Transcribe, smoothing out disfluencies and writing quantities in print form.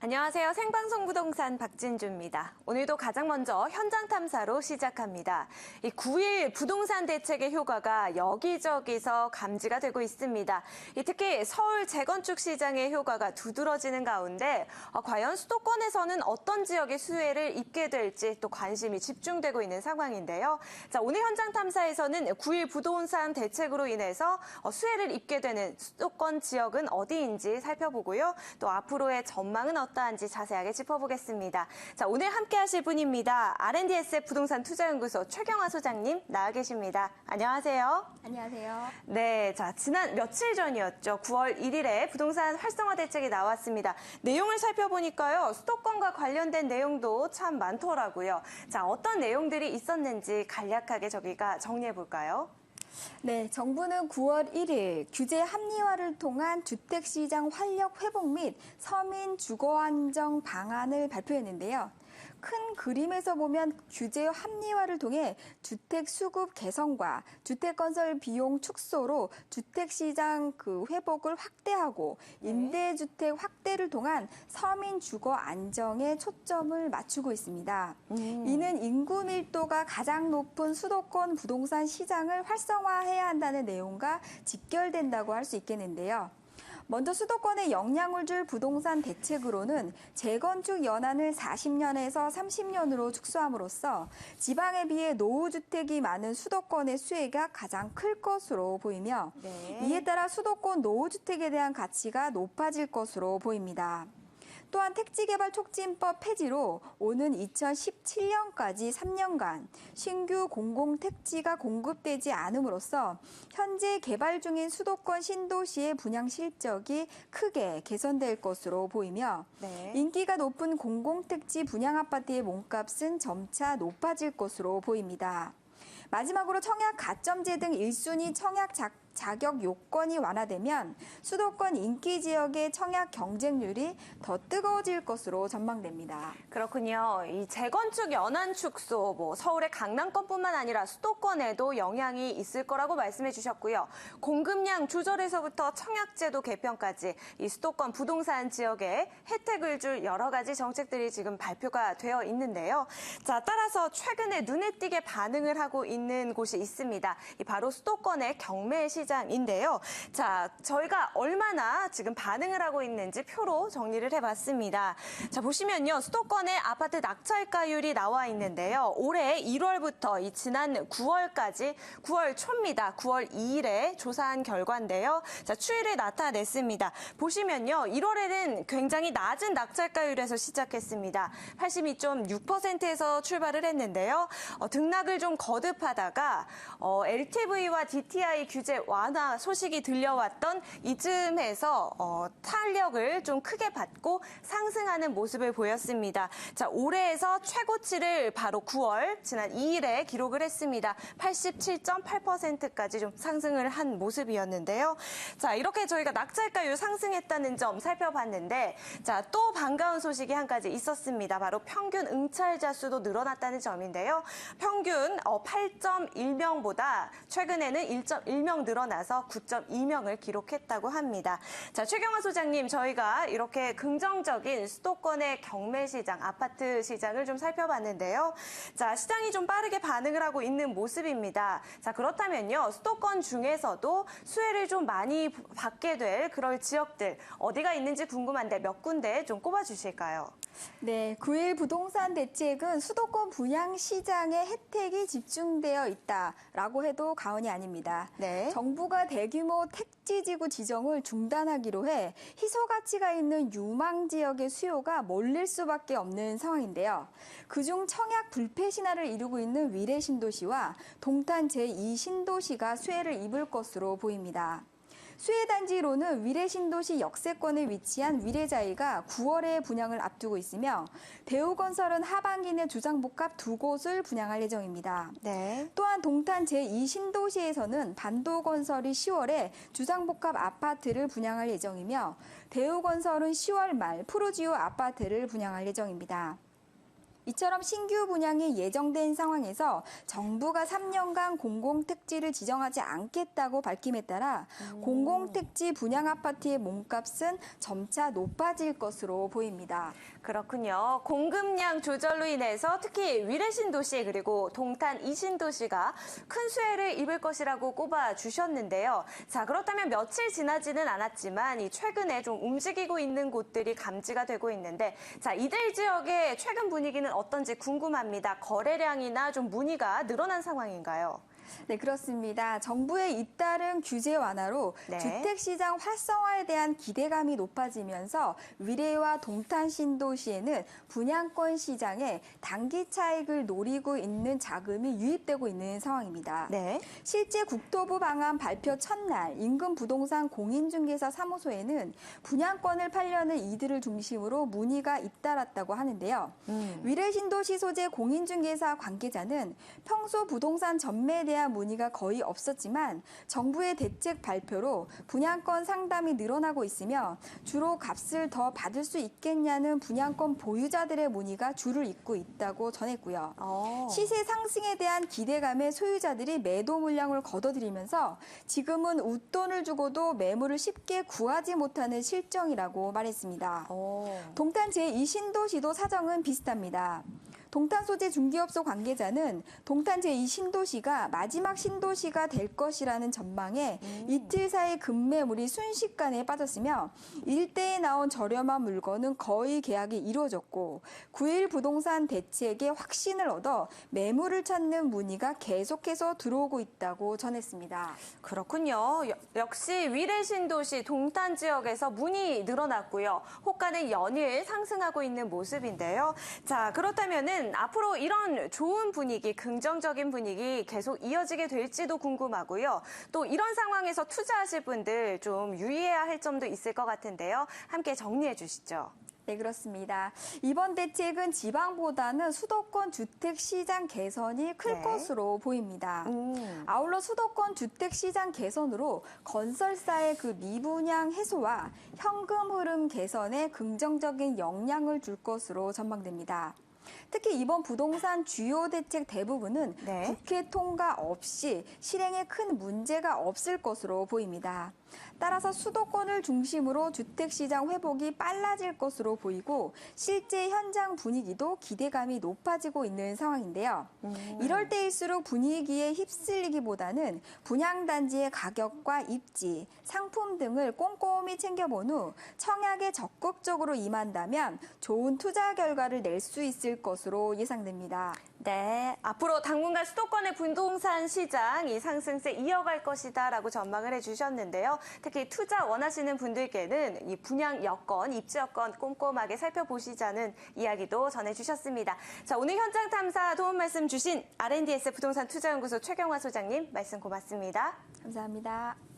안녕하세요. 생방송 부동산 박진주입니다. 오늘도 가장 먼저 현장 탐사로 시작합니다. 이 9일 부동산 대책의 효과가 여기저기서 감지가 되고 있습니다. 특히 서울 재건축 시장의 효과가 두드러지는 가운데 과연 수도권에서는 어떤 지역의 수혜를 입게 될지 또 관심이 집중되고 있는 상황인데요. 자, 오늘 현장 탐사에서는 9일 부동산 대책으로 인해서 수혜를 입게 되는 수도권 지역은 어디인지 살펴보고요. 또 앞으로의 전망은 어떠한지 자세하게 짚어보겠습니다. 자, 오늘 함께 하실 분입니다. R&DSF 부동산 투자연구소 최경화 소장님 나와 계십니다. 안녕하세요. 안녕하세요. 네, 자, 지난 며칠 전이었죠. 9월 1일에 부동산 활성화 대책이 나왔습니다. 내용을 살펴보니까요. 수도권과 관련된 내용도 참 많더라고요. 자, 어떤 내용들이 있었는지 간략하게 저희가 정리해볼까요? 네, 정부는 9월 1일 규제 합리화를 통한 주택시장 활력 회복 및 서민 주거 안정 방안을 발표했는데요. 큰 그림에서 보면 규제 합리화를 통해 주택 수급 개선과 주택 건설 비용 축소로 주택 시장 회복을 확대하고 임대주택 확대를 통한 서민 주거 안정에 초점을 맞추고 있습니다. 이는 인구 밀도가 가장 높은 수도권 부동산 시장을 활성화해야 한다는 내용과 직결된다고 할 수 있겠는데요. 먼저 수도권에 영향을 줄 부동산 대책으로는 재건축 연한을 40년에서 30년으로 축소함으로써 지방에 비해 노후주택이 많은 수도권의 수혜가 가장 클 것으로 보이며 이에 따라 수도권 노후주택에 대한 가치가 높아질 것으로 보입니다. 또한 택지개발촉진법 폐지로 오는 2017년까지 3년간 신규 공공택지가 공급되지 않음으로써 현재 개발 중인 수도권 신도시의 분양 실적이 크게 개선될 것으로 보이며 인기가 높은 공공택지 분양 아파트의 몸값은 점차 높아질 것으로 보입니다. 마지막으로 청약 가점제 등 1순위 청약 자격 요건이 완화되면 수도권 인기 지역의 청약 경쟁률이 더 뜨거워질 것으로 전망됩니다. 그렇군요. 이 재건축 연한 축소, 서울의 강남권뿐만 아니라 수도권에도 영향이 있을 거라고 말씀해 주셨고요. 공급량 조절에서부터 청약제도 개편까지 이 수도권 부동산 지역에 혜택을 줄 여러 가지 정책들이 지금 발표가 되어 있는데요. 자, 따라서 최근에 눈에 띄게 반응을 하고 있는 곳이 있습니다. 바로 수도권의 경매 시장인데요. 자, 저희가 얼마나 지금 반응을 하고 있는지 표로 정리를 해봤습니다. 자, 보시면요. 수도권의 아파트 낙찰가율이 나와 있는데요. 올해 1월부터 이 지난 9월까지 9월 초입니다. 9월 2일에 조사한 결과인데요. 자, 추이를 나타냈습니다. 보시면요. 1월에는 굉장히 낮은 낙찰가율에서 시작했습니다. 82.6%에서 출발을 했는데요. 등락을 좀 거듭하다가 LTV와 DTI 규제 완화 소식이 들려왔던 이쯤에서 탄력을 좀 크게 받고 상승하는 모습을 보였습니다. 자, 올해에서 최고치를 바로 9월 지난 2일에 기록을 했습니다. 87.8%까지 좀 상승을 한 모습이었는데요. 자, 이렇게 저희가 낙찰가율 상승했다는 점 살펴봤는데, 자, 또 반가운 소식이 한 가지 있었습니다. 바로 평균 응찰자 수도 늘어났다는 점인데요. 평균 8.1명보다 최근에는 1.1명 늘어나서 9.2명을 기록했다고 합니다. 자, 최경화 소장님, 저희가 이렇게 긍정적인 수도권의 경매 시장, 아파트 시장을 좀 살펴봤는데요. 자, 시장이 좀 빠르게 반응을 하고 있는 모습입니다. 자, 그렇다면요. 수도권 중에서도 수혜를 좀 많이 받게 될 그럴 지역들 어디가 있는지 궁금한데 몇 군데 좀 꼽아주실까요? 네, 9일 부동산 대책은 수도권 분양 시장에 혜택이 집중되어 있다라고 해도 과언이 아닙니다. 정부가 대규모 택지지구 지정을 중단하기로 해 희소 가치가 있는 유망 지역의 수요가 몰릴 수밖에 없는 상황인데요. 그중 청약 불패 신화를 이루고 있는 위례 신도시와 동탄 제2신도시가 수혜를 입을 것으로 보입니다. 수혜단지로는 위례 신도시 역세권에 위치한 위례자이가 9월에 분양을 앞두고 있으며 대우건설은 하반기 내 주상복합 2곳을 분양할 예정입니다. 또한 동탄 제2신도시에서는 반도건설이 10월에 주상복합 아파트를 분양할 예정이며 대우건설은 10월 말 푸르지오 아파트를 분양할 예정입니다. 이처럼 신규 분양이 예정된 상황에서 정부가 3년간 공공택지를 지정하지 않겠다고 밝힘에 따라 공공택지 분양 아파트의 몸값은 점차 높아질 것으로 보입니다. 그렇군요. 공급량 조절로 인해서 특히 위례 신도시 그리고 동탄 이신도시가 큰 수혜를 입을 것이라고 꼽아주셨는데요. 자, 그렇다면 며칠 지나지는 않았지만 최근에 좀 움직이고 있는 곳들이 감지가 되고 있는데 자, 이들 지역의 최근 분위기는 어떤지 궁금합니다. 거래량이나 좀 문의가 늘어난 상황인가요? 네, 그렇습니다. 정부의 잇따른 규제 완화로 네. 주택시장 활성화에 대한 기대감이 높아지면서 위례와 동탄 신도시에는 분양권 시장에 단기 차익을 노리고 있는 자금이 유입되고 있는 상황입니다. 네. 실제 국토부 방안 발표 첫날 인근 부동산 공인중개사 사무소에는 분양권을 팔려는 이들을 중심으로 문의가 잇따랐다고 하는데요. 위례 신도시 소재 공인중개사 관계자는 평소 부동산 전매에 대한 문의가 거의 없었지만 정부의 대책 발표로 분양권 상담이 늘어나고 있으며 주로 값을 더 받을 수 있겠냐는 분양권 보유자들의 문의가 줄을 잇고 있다고 전했고요. 시세 상승에 대한 기대감에 소유자들이 매도 물량을 걷어들이면서 지금은 웃돈을 주고도 매물을 쉽게 구하지 못하는 실정이라고 말했습니다. 동탄 제2신도시도 사정은 비슷합니다. 동탄 소재 중개업소 관계자는 동탄 제2신도시가 마지막 신도시가 될 것이라는 전망에 이틀 사이 급매물이 순식간에 빠졌으며 일대에 나온 저렴한 물건은 거의 계약이 이루어졌고 9일 부동산 대책에 확신을 얻어 매물을 찾는 문의가 계속해서 들어오고 있다고 전했습니다. 그렇군요. 역시 위례 신도시 동탄 지역에서 문이 늘어났고요. 호가는 연일 상승하고 있는 모습인데요. 자, 그렇다면은 앞으로 이런 좋은 분위기, 긍정적인 분위기 계속 이어지게 될지도 궁금하고요. 또 이런 상황에서 투자하실 분들 좀 유의해야 할 점도 있을 것 같은데요. 함께 정리해 주시죠. 네, 그렇습니다. 이번 대책은 지방보다는 수도권 주택시장 개선이 클 네. 것으로 보입니다. 아울러 수도권 주택시장 개선으로 건설사의 그 미분양 해소와 현금 흐름 개선에 긍정적인 영향을 줄 것으로 전망됩니다. 특히 이번 부동산 주요 대책 대부분은 네. 국회 통과 없이 실행에 큰 문제가 없을 것으로 보입니다. 따라서 수도권을 중심으로 주택시장 회복이 빨라질 것으로 보이고 실제 현장 분위기도 기대감이 높아지고 있는 상황인데요. 이럴 때일수록 분위기에 휩쓸리기보다는 분양단지의 가격과 입지, 상품 등을 꼼꼼히 챙겨본 후 청약에 적극적으로 임한다면 좋은 투자 결과를 낼 수 있을 것으로 예상됩니다. 네, 앞으로 당분간 수도권의 부동산 시장 이 상승세 이어갈 것이다라고 전망을 해주셨는데요. 특히 투자 원하시는 분들께는 이 분양 여건, 입지 여건 꼼꼼하게 살펴보시자는 이야기도 전해주셨습니다. 자, 오늘 현장 탐사 도움 말씀 주신 R&DS 부동산 투자연구소 최경화 소장님 말씀 고맙습니다. 감사합니다.